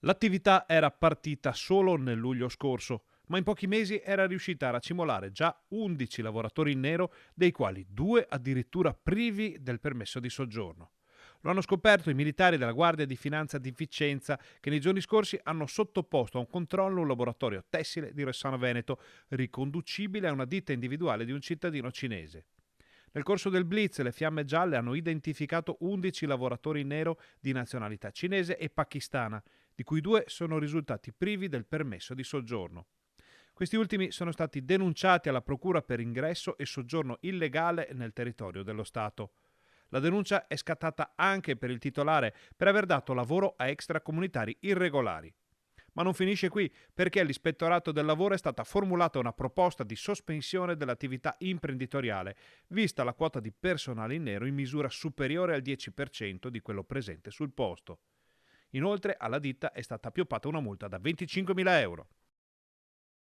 L'attività era partita solo nel luglio scorso, ma in pochi mesi era riuscita a racimolare già 11 lavoratori in nero, dei quali 2 addirittura privi del permesso di soggiorno. Lo hanno scoperto i militari della Guardia di Finanza di Vicenza, che nei giorni scorsi hanno sottoposto a un controllo un laboratorio tessile di Ressano Veneto, riconducibile a una ditta individuale di un cittadino cinese. Nel corso del blitz le fiamme gialle hanno identificato 11 lavoratori in nero di nazionalità cinese e pakistana, di cui 2 sono risultati privi del permesso di soggiorno. Questi ultimi sono stati denunciati alla Procura per ingresso e soggiorno illegale nel territorio dello Stato. La denuncia è scattata anche per il titolare per aver dato lavoro a extracomunitari irregolari. Ma non finisce qui, perché all'Ispettorato del Lavoro è stata formulata una proposta di sospensione dell'attività imprenditoriale, vista la quota di personale in nero in misura superiore al 10% di quello presente sul posto. Inoltre alla ditta è stata appioppata una multa da 25.000 euro.